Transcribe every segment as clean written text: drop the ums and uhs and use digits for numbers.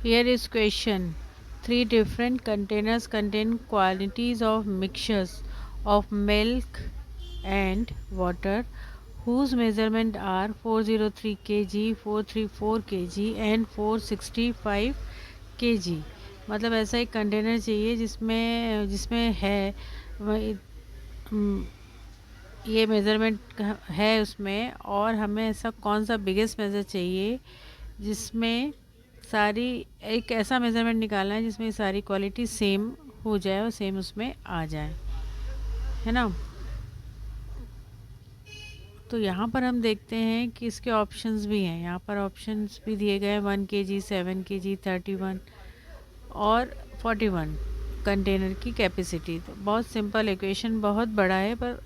Here is question. Three different containers contain quantities of mixtures of milk and water whose measurement are 403 kg, 434 kg and 465 kg. मतलब ऐसा एक container चाहिए जिसमें जिसमें है हम्म, ये मेज़रमेंट है उसमें, और हमें ऐसा कौन सा बिगेस्ट मेज़र चाहिए जिसमें सारी, एक ऐसा मेज़रमेंट निकालना है जिसमें सारी क्वालिटी सेम हो जाए और सेम उसमें आ जाए, है ना। तो यहाँ पर हम देखते हैं कि इसके ऑप्शंस भी हैं, यहाँ पर ऑप्शंस भी दिए गए हैं 1 kg, 7 kg, 31 और 41 कंटेनर की कैपेसिटी। तो बहुत सिंपल इक्वेशन, बहुत बड़ा है पर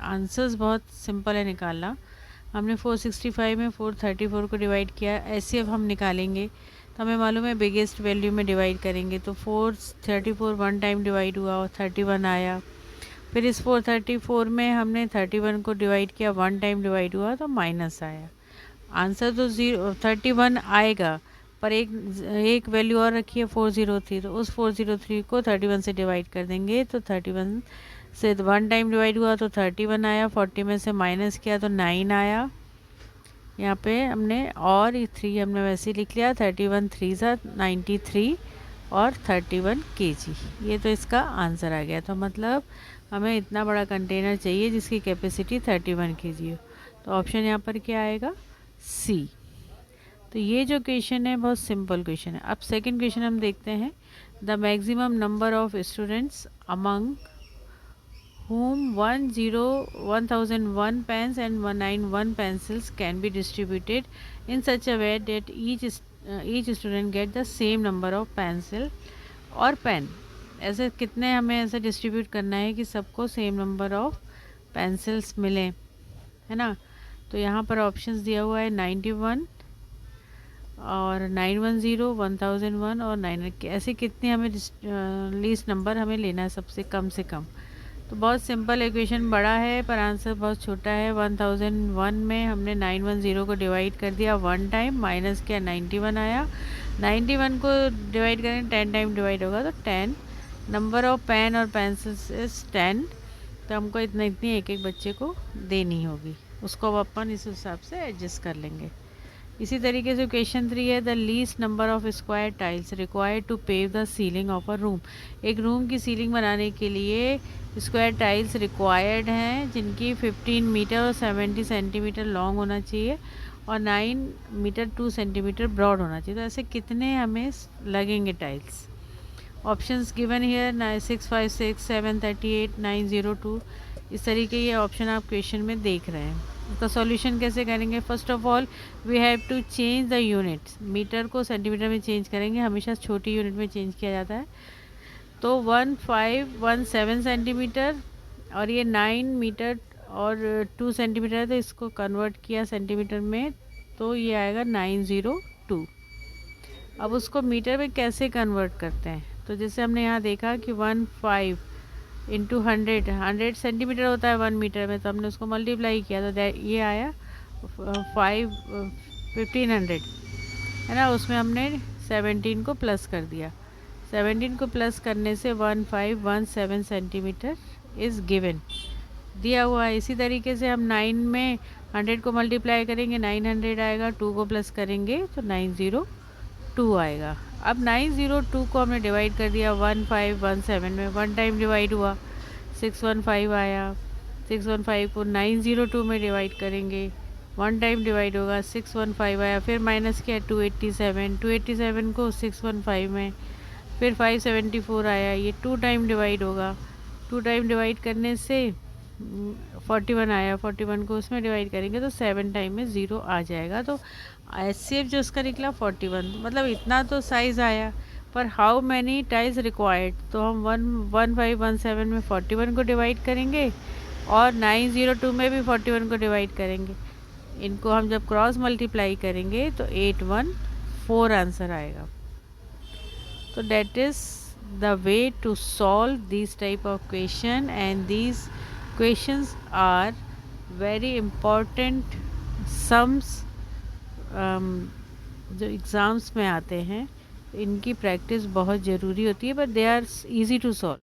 आंसर्स बहुत सिंपल है निकालना। हमने 465 में 434 को डिवाइड किया, ऐसे अब हम निकालेंगे तो हमें मालूम है बिगेस्ट वैल्यू में डिवाइड करेंगे तो 434 वन टाइम डिवाइड हुआ और 31 आया। फिर इस 434 में हमने 31 को डिवाइड किया, वन टाइम डिवाइड हुआ तो माइनस आया। आंसर तो 31 आएगा, पर एक एक वैल्यू और रखी है 403, तो उस 403 को 31 से डिवाइड कर देंगे तो 31 से वन टाइम डिवाइड हुआ तो 31 आया, 40 में से माइनस किया तो 9 आया यहाँ पे हमने, और ये 3 हमने वैसे ही लिख लिया। 31 3 सा 93 और 31 kg, ये तो इसका आंसर आ गया। तो मतलब हमें इतना बड़ा कंटेनर चाहिए जिसकी कैपेसिटी 31 kg हो। तो ऑप्शन यहाँ पर क्या आएगा? सी। तो ये जो क्वेश्चन है बहुत सिंपल क्वेश्चन है। अब सेकंड क्वेश्चन हम देखते हैं। The maximum number of students among whom 1001 pens and 191 pencils can be distributed in such a way that each student get the same number of pencil और pen. ऐसे कितने हमें ऐसे डिस्ट्रीब्यूट करना है कि सबको सेम नंबर ऑफ पेंसिल्स मिले, है ना। तो यहाँ पर ऑप्शंस दिया हुआ है 91 और 910, 1001 और 9, ऐसे कितने हमें लीस्ट नंबर हमें लेना है सबसे कम से कम। तो बहुत सिंपल इक्वेशन, बड़ा है पर आंसर बहुत छोटा है। 1001 में हमने 910 को डिवाइड कर दिया वन टाइम, माइनस किया 91 आया। 91 को डिवाइड करें 10 टाइम डिवाइड होगा तो 10। नंबर ऑफ पेन और पेंसिल्स इज 10, तो हमको इतनी एक एक बच्चे को देनी होगी, उसको अब अपन इस हिसाब से एडजस्ट कर लेंगे। इसी तरीके से क्वेश्चन 3 है the least number of square tiles required to pave the ceiling of a room. एक रूम की सीलिंग बनाने के लिए स्क्वायर टाइल्स रिक्वायर्ड हैं जिनकी 15 मीटर और 70 सेंटीमीटर लॉन्ग होना चाहिए और 9 मीटर 2 सेंटीमीटर ब्रॉड होना चाहिए। तो ऐसे कितने हमें लगेंगे टाइल्स? ऑप्शंस गिवन हियर 656, 738, 902, इस तरीके ये ऑप्शन आप क्वेश्चन में देख रहे हैं। इसका सॉल्यूशन कैसे करेंगे? First of all we have to change the units. Metre को सेंटीमीटर में चेंज करेंगे, हमेशा छोटी यूनिट में चेंज किया जाता है। तो 1517 सेंटीमीटर और ये 9 मीटर और 2 सेंटीमीटर है, तो इसको कन्वर्ट किया सेंटीमीटर में तो ये आएगा 902। अब उसको मीटर में कैसे कन्वर्ट करते हैं? तो जैसे हमने यहाँ देखा कि 15 इंटू 100 सेंटीमीटर होता है 1 मीटर में, तो हमने उसको मल्टीप्लाई किया तो ये आया 1500, है ना। उसमें हमने 17 को प्लस कर दिया, 17 को प्लस करने से 1517 सेंटीमीटर इज़ गिवन, दिया हुआ है। इसी तरीके से हम 9 में 100 को मल्टीप्लाई करेंगे 900 आएगा, 2 को प्लस करेंगे तो 902 आएगा। अब 902 को हमने डिवाइड कर दिया 1517 में, वन टाइम डिवाइड हुआ 615 आया। 615 को 902 में डिवाइड करेंगे, वन टाइम डिवाइड होगा 615 आया। फिर माइनस किया 287, 287 को 615 में, फिर 574 आया, ये 2 टाइम डिवाइड होगा। 2 टाइम डिवाइड करने से 41 आया, 41 को उसमें डिवाइड करेंगे तो 7 टाइम में 0 आ जाएगा। तो एच जो उसका निकला 41, मतलब इतना तो साइज़ आया, पर हाउ मैनी टाइल्स रिक्वायर्ड, तो हम 1517 में 41 को डिवाइड करेंगे और 902 में भी 41 को डिवाइड करेंगे। इनको हम जब क्रॉस मल्टीप्लाई करेंगे तो 814 आंसर आएगा। तो that is the way to solve these type of question, and these questions are very important sums, जो एग्ज़ाम्स में आते हैं, इनकी प्रैक्टिस बहुत ज़रूरी होती है, but they are easy to solve.